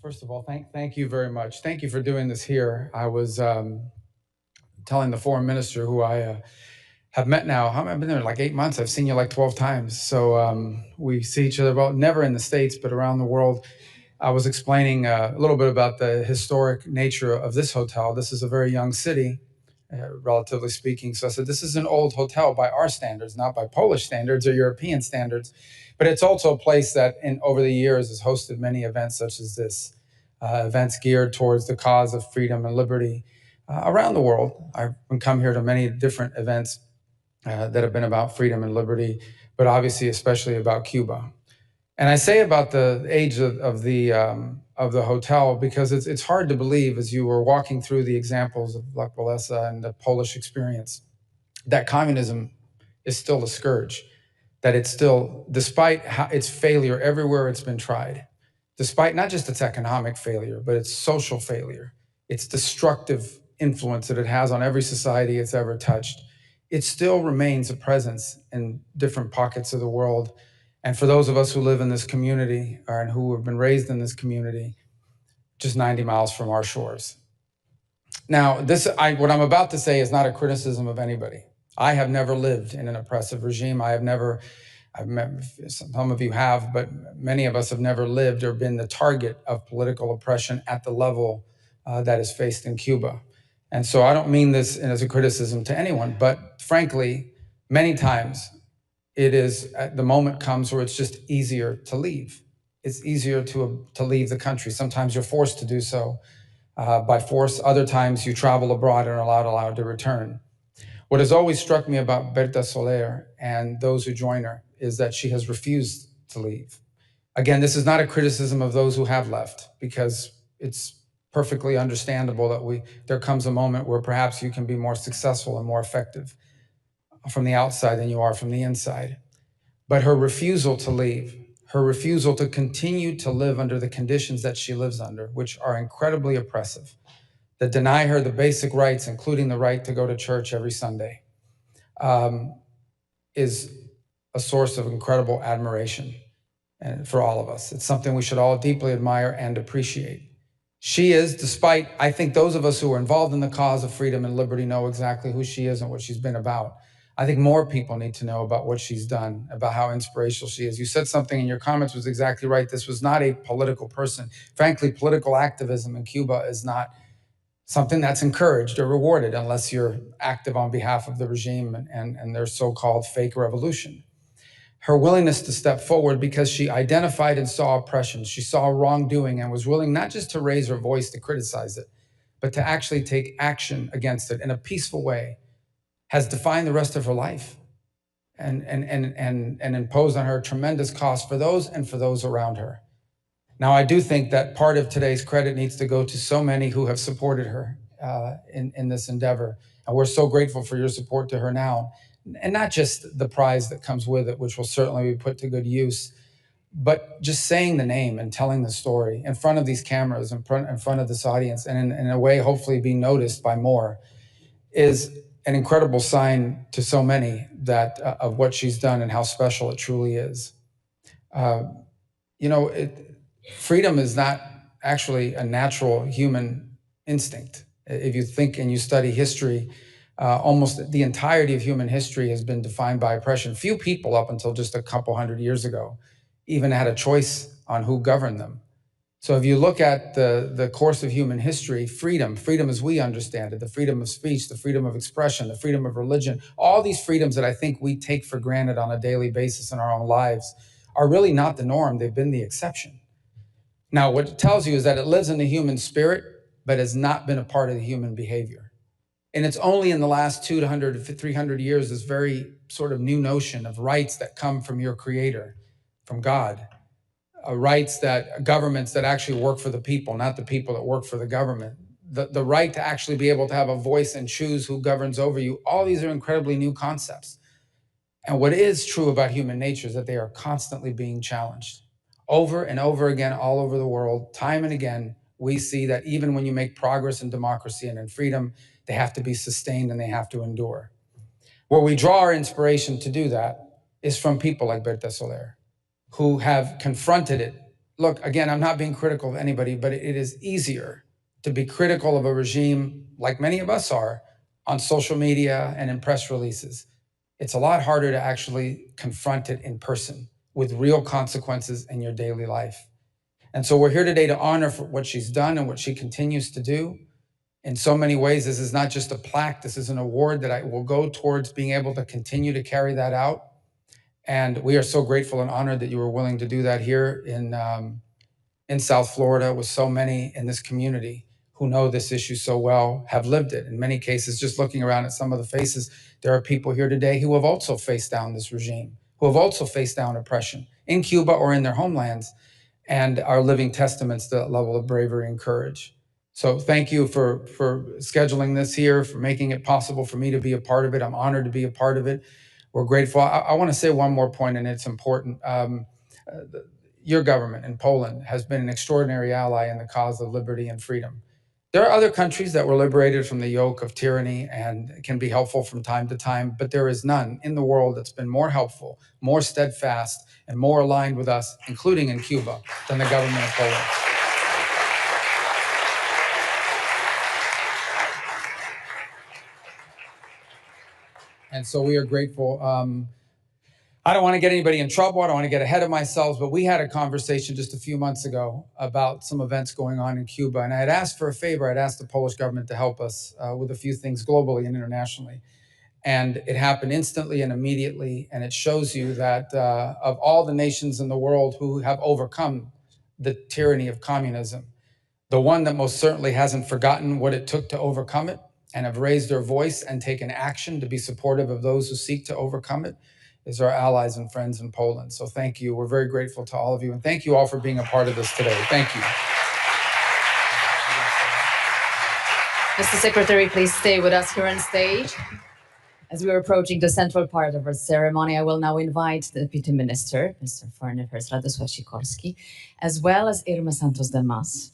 First of all, thank you very much. Thank you for doing this here. I was telling the foreign minister who I have met now. I've been there like 8 months. I've seen you like 12 times. So we see each other, well, never in the States, but around the world. I was explaining a little bit about the historic nature of this hotel. This is a very young city, relatively speaking. So I said, this is an old hotel by our standards, not by Polish standards or European standards. But it's also a place that over the years has hosted many events such as this, events geared towards the cause of freedom and liberty around the world. I've come here to many different events that have been about freedom and liberty, but obviously especially about Cuba. And I say about the age of the hotel because it's hard to believe, as you were walking through the examples of Lech Walesa and the Polish experience, that communism is still a scourge, that it's still, despite its failure everywhere it's been tried, despite not just its economic failure, but its social failure, its destructive influence that it has on every society it's ever touched, it still remains a presence in different pockets of the world. And for those of us who live in this community and who have been raised in this community, just 90 miles from our shores. Now, what I'm about to say is not a criticism of anybody. I have never lived in an oppressive regime. Some of you have, but many of us have never lived or been the target of political oppression at the level that is faced in Cuba. And so I don't mean this as a criticism to anyone, but frankly, many times the moment comes where it's just easier to leave. It's easier to leave the country. Sometimes you're forced to do so by force. Other times you travel abroad and are allowed to return. What has always struck me about Berta Soler and those who join her is that she has refused to leave. Again, this is not a criticism of those who have left, because it's perfectly understandable that there comes a moment where perhaps you can be more successful and more effective from the outside than you are from the inside. But her refusal to leave, her refusal to continue to live under the conditions that she lives under, which are incredibly oppressive, that deny her the basic rights, including the right to go to church every Sunday, is a source of incredible admiration for all of us. It's something we should all deeply admire and appreciate. She is, despite, I think those of us who are involved in the cause of freedom and liberty know exactly who she is and what she's been about. I think more people need to know about what she's done, about how inspirational she is. You said something in your comments was exactly right. This was not a political person. Frankly, political activism in Cuba is not something that's encouraged or rewarded unless you're active on behalf of the regime and their so-called fake revolution. Her willingness to step forward because she identified and saw oppression, she saw wrongdoing, and was willing not just to raise her voice to criticize it, but to actually take action against it in a peaceful way, has defined the rest of her life and imposed on her tremendous cost for those and for those around her. Now, I do think that part of today's credit needs to go to so many who have supported her in this endeavor. And we're so grateful for your support to her now. And not just the prize that comes with it, which will certainly be put to good use, but just saying the name and telling the story in front of these cameras, in front of this audience, and in a way hopefully being noticed by more, is an incredible sign to so many that of what she's done and how special it truly is. Freedom is not actually a natural human instinct. If you think and you study history, almost the entirety of human history has been defined by oppression. Few people up until just a couple hundred years ago even had a choice on who governed them. So if you look at the course of human history, freedom as we understand it, the freedom of speech, the freedom of expression, the freedom of religion, all these freedoms that I think we take for granted on a daily basis in our own lives are really not the norm. They've been the exception. Now, what it tells you is that it lives in the human spirit, but has not been a part of the human behavior. And it's only in the last 200 to 300 years, this very sort of new notion of rights that come from your creator, from God, rights that governments that actually work for the people, not the people that work for the government, the right to actually be able to have a voice and choose who governs over you. All these are incredibly new concepts. And what is true about human nature is that they are constantly being challenged. Over and over again, all over the world, time and again, we see that even when you make progress in democracy and in freedom, they have to be sustained and they have to endure. Where we draw our inspiration to do that is from people like Berta Soler, who have confronted it look, again, I'm not being critical of anybody, but it is easier to be critical of a regime, like many of us are, on social media and in press releases. It's a lot harder to actually confront it in person with real consequences in your daily life. And so we're here today to honor for what she's done and what she continues to do. In so many ways, this is not just a plaque, this is an award that I will go towards being able to continue to carry that out. And we are so grateful and honored that you were willing to do that here in South Florida with so many in this community who know this issue so well, have lived it. In many cases, just looking around at some of the faces, there are people here today who have also faced down this regime, who have also faced down oppression in Cuba or in their homelands, and are living testaments to that level of bravery and courage. So thank you for scheduling this here, for making it possible for me to be a part of it. I'm honored to be a part of it. We're grateful. I want to say one more point, and it's important. Your government in Poland has been an extraordinary ally in the cause of liberty and freedom. There are other countries that were liberated from the yoke of tyranny and can be helpful from time to time, but there is none in the world that's been more helpful, more steadfast, and more aligned with us, including in Cuba, than the government of Poland. And so we are grateful. I don't want to get anybody in trouble. I don't want to get ahead of myself, but we had a conversation just a few months ago about some events going on in Cuba. And I had asked for a favor. I'd asked the Polish government to help us with a few things globally and internationally. And it happened instantly and immediately. And it shows you that of all the nations in the world who have overcome the tyranny of communism, the one that most certainly hasn't forgotten what it took to overcome it and have raised their voice and taken action to be supportive of those who seek to overcome it is our allies and friends in Poland. So thank you. We're very grateful to all of you. And thank you all for being a part of this today. Thank you. Mr. Secretary, please stay with us here on stage. As we are approaching the central part of our ceremony, I will now invite the Deputy Minister, Mr. Foreign Affairs Radosław Sikorski, as well as Irma Santos del Mas,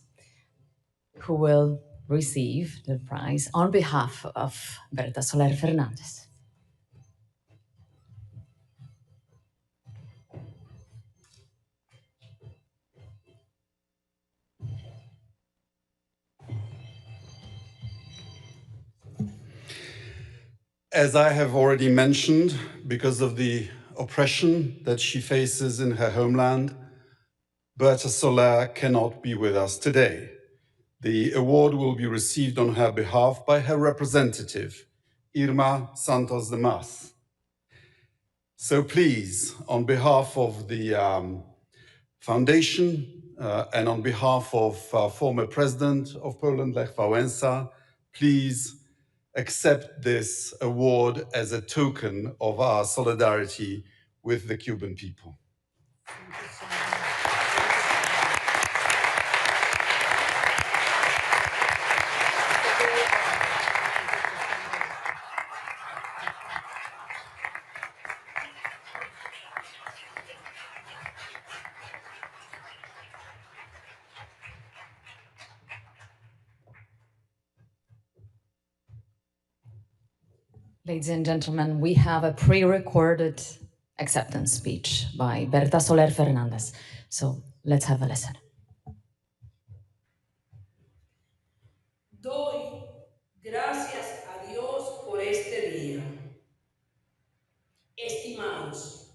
who will receive the prize on behalf of Berta Soler Fernandez. As I have already mentioned, because of the oppression that she faces in her homeland, Berta Soler cannot be with us today. The award will be received on her behalf by her representative, Irma Santos de Mas. So please, on behalf of the foundation and on behalf of former President of Poland, Lech Wałęsa, please accept this award as a token of our solidarity with the Cuban people. Ladies and gentlemen, we have a pre-recorded acceptance speech by Berta Soler Fernandez. So let's have a listen. Doy gracias a Dios por este día. Estimados,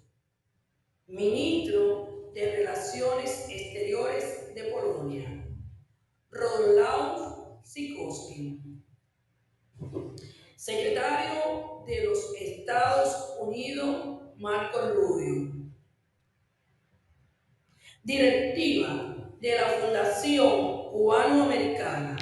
Ministro de Relaciones Exteriores de Polonia, Rudolf Sikorski, Secretario de los Estados Unidos, Marco Rubio, Directiva de la Fundación Cubano-Americana,